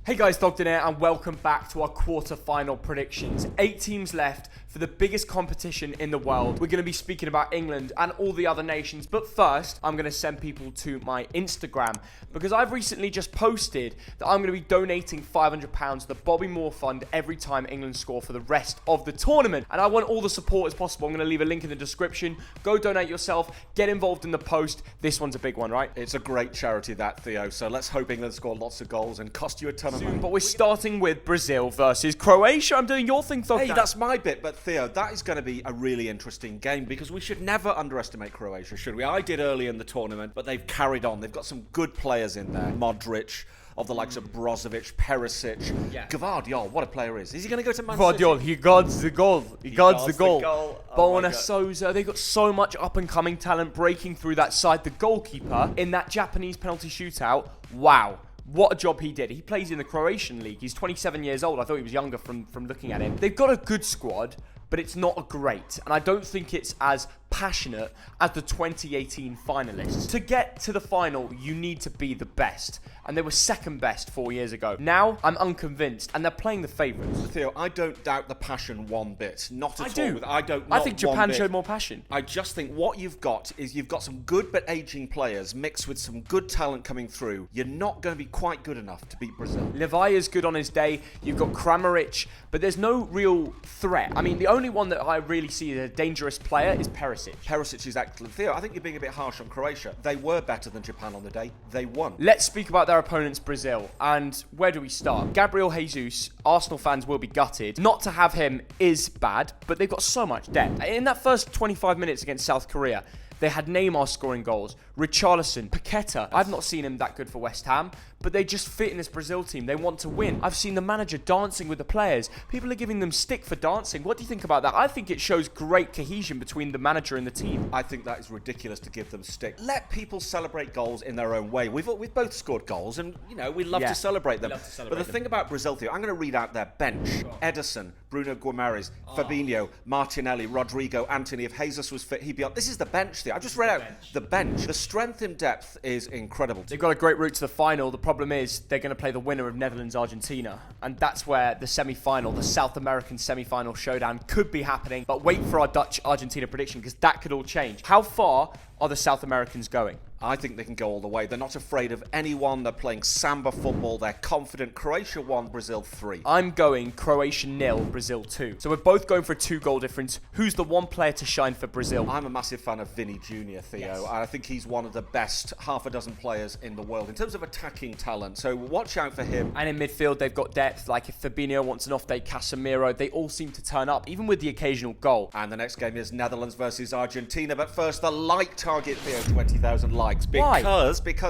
Hey guys, thogden here, and welcome back to our quarter-final predictions. 8 teams left for the biggest competition in the world. We're going to be speaking about England and all the other nations, but first, I'm going to send people to my Instagram, because I've recently just posted that I'm going to be donating £500 to the Bobby Moore Fund every time England score for the rest of the tournament, and I want all the support as possible. I'm going to leave a link in the description. Go donate yourself, get involved in the post. This one's a big one, right? It's a great charity, that, Theo, so let's hope England score lots of goals and cost you a ton of money. But we're starting with Brazil versus Croatia. I'm doing your thing, Thogden. Hey, that's my bit, but Theo, that is going to be a really interesting game because we should never underestimate Croatia, should we? I did early in the tournament, but they've carried on. They've got some good players in there. Modric, of the likes of Brozovic, Perisic, Gvardiol, what a player is. Is he going to go to Man City? Gvardiol, he guards the goal. He guards the goal. Oh Bona Souza, they've got so much up-and-coming talent breaking through that side. The goalkeeper in that Japanese penalty shootout, wow. What a job he did. He plays in the Croatian league. He's 27 years old. I thought he was younger from looking at him. They've got a good squad, but it's not a great. And I don't think it's as passionate as the 2018 finalists. To get to the final, you need to be the best. And they were second best 4 years ago. Now, I'm unconvinced, and they're playing the favourites. Theo, I don't doubt the passion one bit. Not at I all. do. I I think Japan showed more passion. I just think what you've got is you've got some good but aging players mixed with some good talent coming through. You're not going to be quite good enough to beat Brazil. Levaya's good on his day. You've got Kramaric, but there's no real threat. I mean, the only one that I really see as a dangerous player is Perisic. Perisic is excellent. Theo, I think you're being a bit harsh on Croatia. They were better than Japan on the day. They won. Let's speak about their opponents, Brazil. And where do we start? Gabriel Jesus, Arsenal fans will be gutted. Not to have him is bad, but they've got so much depth. In that first 25 minutes against South Korea, they had Neymar scoring goals, Richarlison, Paqueta. I've not seen him that good for West Ham, but they just fit in this Brazil team. They want to win. I've seen the manager dancing with the players. People are giving them stick for dancing. What do you think about that? I think it shows great cohesion between the manager and the team. I think that is ridiculous to give them stick. Let people celebrate goals in their own way. We've both scored goals, and we love to celebrate them. But the thing about Brazil, Theo, I'm going to read out their bench: Ederson, Bruno Guimaraes, Fabinho, Martinelli, Rodrigo, Anthony. If Jesus was fit, he'd be on. This is the bench, Theo. I just read out the bench. The strength in depth is incredible. They've got a great route to the final. The problem is they're going to play the winner of Netherlands-Argentina. And that's where the semi-final, the South American semi-final showdown could be happening. But wait for our Dutch-Argentina prediction, because that could all change. How far are the South Americans going? I think they can go all the way. They're not afraid of anyone. They're playing samba football. They're confident. Croatia 1, Brazil 3. I'm going Croatia 0, Brazil 2. So we're both going for a 2-goal difference. Who's the one player to shine for Brazil? I'm a massive fan of Vini Jr., Theo. Yes. I think he's one of the best half a dozen players in the world in terms of attacking talent. So watch out for him. And in midfield, they've got depth. Like if Fabinho wants an off day, Casemiro, they all seem to turn up, even with the occasional goal. And the next game is Netherlands versus Argentina. But first, the like target, Theo, 20,000 likes. Why?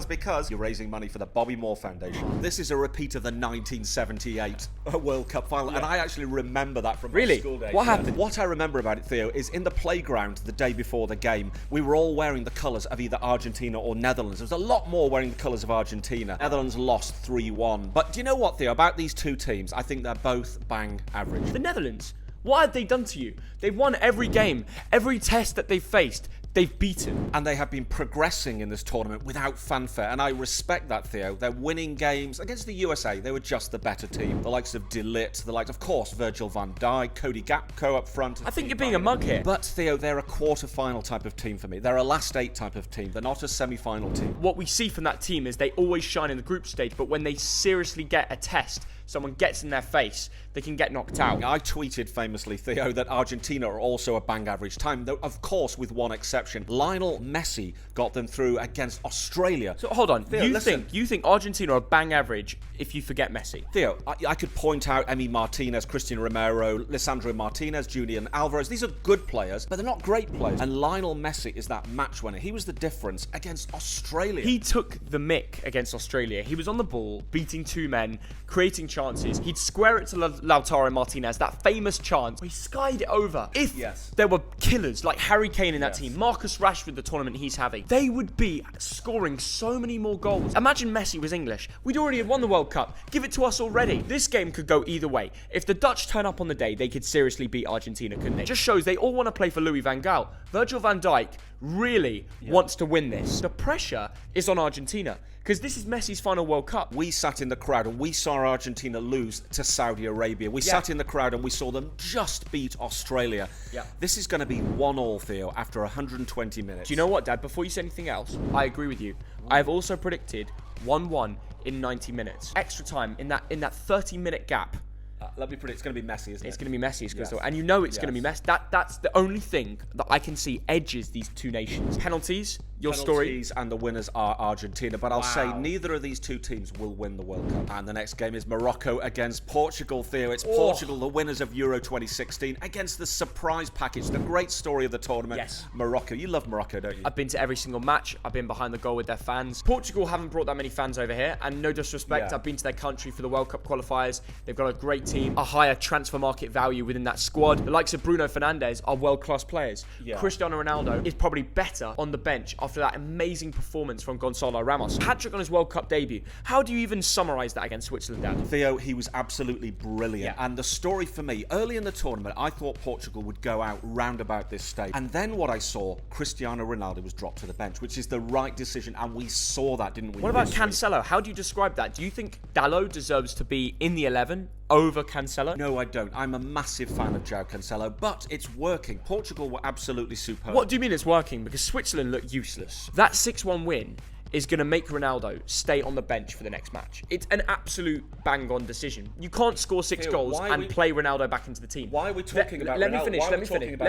Because you're raising money for the Bobby Moore Foundation. This is a repeat of the 1978 World Cup final, and I actually remember that from my school days. What happened? What I remember about it, Theo, is in the playground the day before the game, we were all wearing the colours of either Argentina or Netherlands. There was a lot more wearing the colours of Argentina. Netherlands lost 3-1. But do you know what, Theo, about these two teams? I think they're both bang average. The Netherlands, what have they done to you? They've won every game, every test that they've faced. They've beaten. And they have been progressing in this tournament without fanfare, and I respect that, Theo. They're winning games. Against the USA, they were just the better team. The likes of De Ligt, the likes, of course, Virgil van Dijk, Cody Gakpo up front. I think you're being a mug here. But, Theo, they're a quarter-final type of team for me. They're a last-8 type of team. They're not a semi-final team. What we see from that team is they always shine in the group stage, but when they seriously get a test, someone gets in their face, they can get knocked out. I tweeted famously, Theo, that Argentina are also a bang average time, though, of course, with one exception. Lionel Messi got them through against Australia. So hold on, Theo, you think Argentina are bang average if you forget Messi? Theo, I could point out Emi Martinez, Cristian Romero, Lisandro Martinez, Julian Alvarez. These are good players, but they're not great players. And Lionel Messi is that match winner. He was the difference against Australia. He took the mick against Australia. He was on the ball, beating two men, creating chances. He'd square it to Lautaro Martinez, that famous chance where he skied it over. If there were killers like Harry Kane in that team, Marcus Rashford, the tournament he's having, they would be scoring so many more goals. Imagine Messi was English. We'd already have won the World Cup. Give it to us already. This game could go either way. If the Dutch turn up on the day, they could seriously beat Argentina, couldn't they? It just shows they all want to play for Louis van Gaal. Virgil van Dijk really wants to win this. The pressure is on Argentina. Because this is Messi's final World Cup. We sat in the crowd and we saw Argentina lose to Saudi Arabia. We sat in the crowd and we saw them just beat Australia. Yeah. This is going to be 1-1, Theo, after 120 minutes. Do you know what, Dad? Before you say anything else, I agree with you. I have also predicted 1-1 in 90 minutes. Extra time in that 30-minute gap. Let me predict, it's going to be messy, isn't it? It's going to be messy, Yes. and you know it's going to be messy. That's the only thing that I can see edges these two nations. Penalties, your story. Penalties, and the winners are Argentina. But I'll say neither of these two teams will win the World Cup. And the next game is Morocco against Portugal, Theo. It's Portugal, the winners of Euro 2016, against the surprise package, the great story of the tournament. Yes. Morocco. You love Morocco, don't you? I've been to every single match. I've been behind the goal with their fans. Portugal haven't brought that many fans over here, and no disrespect, I've been to their country for the World Cup qualifiers. They've got a great team, a higher transfer market value within that squad. The likes of Bruno Fernandes are world-class players. Cristiano Ronaldo is probably better on the bench after that amazing performance from Gonzalo Ramos. Hat-trick on his World Cup debut. How do you even summarise that against Switzerland, Dad? Theo, he was absolutely brilliant. And the story for me, early in the tournament, I thought Portugal would go out round about this stage. And then what I saw, Cristiano Ronaldo was dropped to the bench, which is the right decision. And we saw that, didn't we? What about Cancelo? How do you describe that? Do you think Dalot deserves to be in the 11 over Cancelo? No, I don't. I'm a massive fan of João Cancelo, but it's working. Portugal were absolutely superb. What do you mean it's working? Because Switzerland look useless. That 6-1 win is going to make Ronaldo stay on the bench for the next match. It's an absolute bang-on decision. You can't score 6 goals and play Ronaldo back into the team. Why are we talking about Let Ronaldo?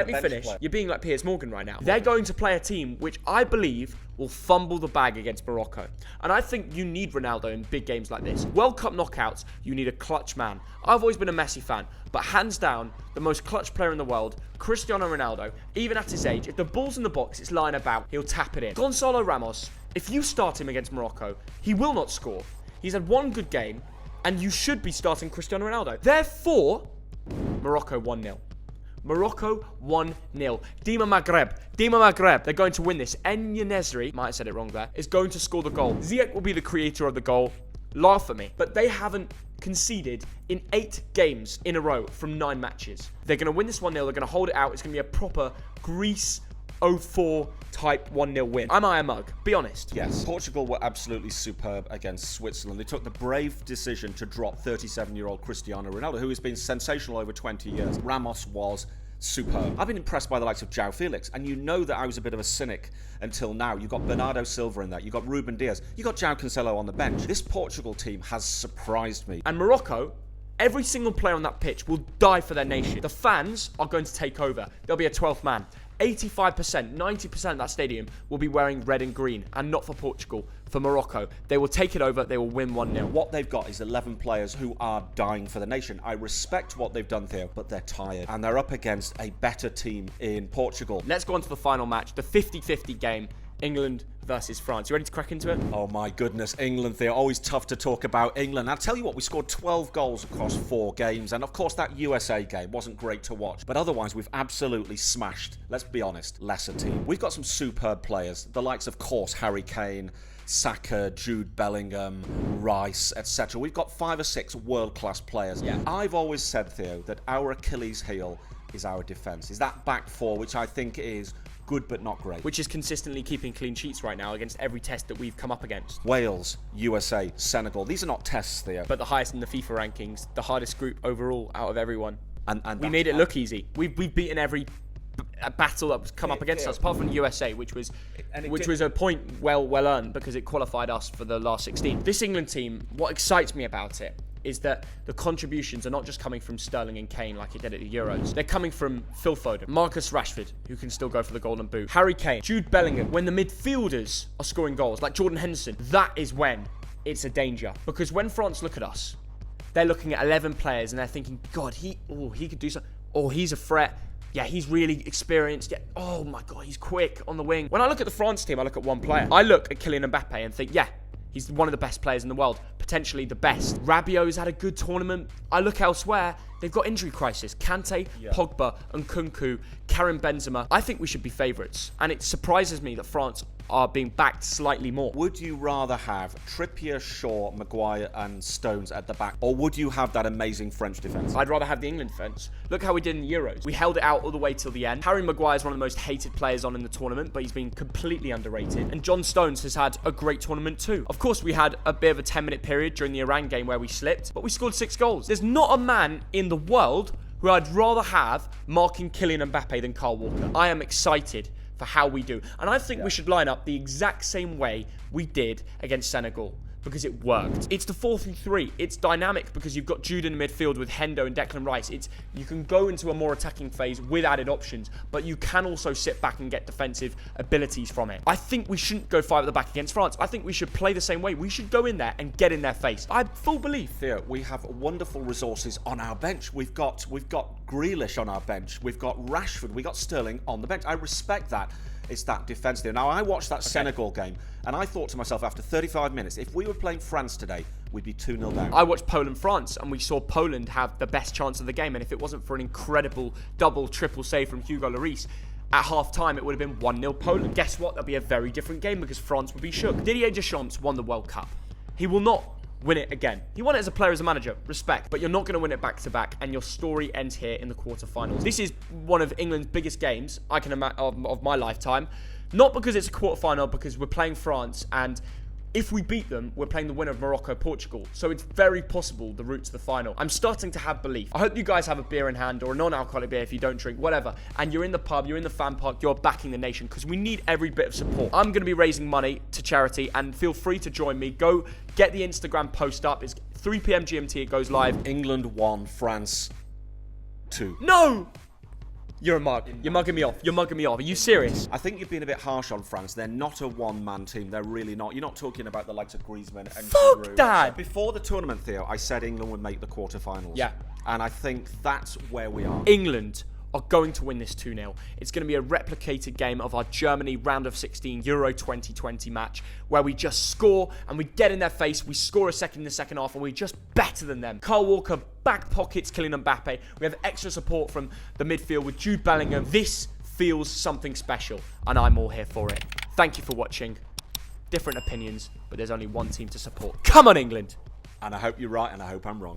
me finish. You're being like Piers Morgan right now. They're going to play a team which I believe will fumble the bag against Morocco. And I think you need Ronaldo in big games like this. World Cup knockouts, you need a clutch man. I've always been a Messi fan, but hands down, the most clutch player in the world, Cristiano Ronaldo, even at his age, if the ball's in the box, it's lying about, he'll tap it in. Gonzalo Ramos, if you start him against Morocco, he will not score. He's had one good game, and you should be starting Cristiano Ronaldo. Therefore, Morocco 1-0. Morocco 1-0. Dima Maghreb. They're going to win this. En-Nesyri, might have said it wrong there, is going to score the goal. Ziyech will be the creator of the goal. Laugh at me. But they haven't conceded in 8 games in a row from 9 matches. They're going to win this 1-0. They're going to hold it out. It's going to be a proper Greece 04 type 1-0 win. Am I a mug? Be honest. Yes. Portugal were absolutely superb against Switzerland. They took the brave decision to drop 37-year-old Cristiano Ronaldo, who has been sensational over 20 years. Ramos was superb. I've been impressed by the likes of João Felix, and you know that I was a bit of a cynic until now. You've got Bernardo Silva in there, you've got Ruben Dias, you've got João Cancelo on the bench. This Portugal team has surprised me. And Morocco, every single player on that pitch will die for their nation. The fans are going to take over. There'll be a 12th man. 85%, 90% of that stadium will be wearing red and green, and not for Portugal, for Morocco. They will take it over, they will win 1-0. What they've got is 11 players who are dying for the nation. I respect what they've done, Theo, but they're tired. And they're up against a better team in Portugal. Let's go on to the final match, the 50-50 game, England versus France. You ready to crack into it? Oh my goodness, England. They're always tough to talk about England. I'll tell you what, we scored 12 goals across 4 games. And of course, that USA game wasn't great to watch. But otherwise, we've absolutely smashed, let's be honest, lesser team. We've got some superb players. The likes, of course, Harry Kane, Saka, Jude Bellingham, Rice, etc. We've got 5 or 6 world-class players. Yeah. I've always said, Theo, that our Achilles heel is our defence. Is that back 4, which I think is good but not great. Which is consistently keeping clean sheets right now against every test that we've come up against. Wales, USA, Senegal. These are not tests, Theo. But the highest in the FIFA rankings, the hardest group overall out of everyone. And we made it look easy. We've beaten every battle that's come up against us, apart from the USA, which was a point well earned because it qualified us for the last 16. This England team, what excites me about it is that the contributions are not just coming from Sterling and Kane like it did at the Euros. They're coming from Phil Foden, Marcus Rashford, who can still go for the Golden Boot, Harry Kane, Jude Bellingham. When the midfielders are scoring goals, like Jordan Henderson, that is when it's a danger. Because when France look at us, they're looking at 11 players and they're thinking, God, he could do something. Oh, he's a threat. Yeah, he's really experienced. Yeah, oh my God, he's quick on the wing. When I look at the France team, I look at one player. I look at Kylian Mbappe and think, yeah, he's one of the best players in the world, potentially the best. Rabiot's had a good tournament. I look elsewhere, they've got injury crisis. Kante, Pogba, and Nkunku, Karim Benzema. I think we should be favourites. And it surprises me that France are being backed slightly more. Would you rather have Trippier, Shaw, Maguire and Stones at the back, or would you have that amazing French defence? I'd rather have the England defence. Look how we did in the Euros. We held it out all the way till the end. Harry Maguire is one of the most hated players on in the tournament, but he's been completely underrated. And John Stones has had a great tournament too. Of course, we had a bit of a 10-minute period during the Iran game where we slipped, but we scored 6 goals. There's not a man in the world who I'd rather have marking Kylian Mbappe than Kyle Walker. I am excited for how we do. And I think we should line up the exact same way we did against Senegal, because it worked. It's the 4-3-3. It's dynamic because you've got Jude in the midfield with Hendo and Declan Rice. You can go into a more attacking phase with added options, but you can also sit back and get defensive abilities from it. I think we shouldn't go 5 at the back against France. I think we should play the same way. We should go in there and get in their face. I have full belief. Theo, we have wonderful resources on our bench. We've got Grealish on our bench. We've got Rashford. We've got Sterling on the bench. I respect that. It's that defence there. Now, I watched that Senegal game, and I thought to myself after 35 minutes, if we were playing France today, we'd be 2-0 down. I watched Poland-France, and we saw Poland have the best chance of the game, and if it wasn't for an incredible double, triple save from Hugo Lloris, at half-time, it would have been 1-0 Poland. Guess what? That'd be a very different game because France would be shook. Didier Deschamps won the World Cup. He will not win it again. He won it as a player, as a manager, respect, but you're not going to win it back-to-back, and your story ends here in the quarterfinals. This is one of England's biggest games I can imagine of my lifetime, not because it's a quarterfinal, because we're playing France, and if we beat them, we're playing the winner of Morocco-Portugal, so it's very possible the route to the final. I'm starting to have belief. I hope you guys have a beer in hand, or a non-alcoholic beer if you don't drink, whatever, and you're in the pub, you're in the fan park, you're backing the nation, because we need every bit of support. I'm going to be raising money to charity, and feel free to join me. Go get the Instagram post up. It's 3 p.m. GMT, it goes live. England 1, France 2. No! You're a mug. You're mugging me off. You're mugging me off. Are you serious? I think you've been a bit harsh on France. They're not a one-man team. They're really not. You're not talking about the likes of Griezmann and Fuck Giroud. that! Before the tournament, Theo, I said England would make the quarterfinals. Yeah. And I think that's where we are. England are going to win this 2-0. It's going to be a replicated game of our Germany round of 16 Euro 2020 match where we just score and we get in their face, we score a second in the second half and we're just better than them. Kyle Walker back pockets Kylian Mbappe. We have extra support from the midfield with Jude Bellingham. This feels something special and I'm all here for it. Thank you for watching. Different opinions, but there's only one team to support. Come on, England! And I hope you're right and I hope I'm wrong.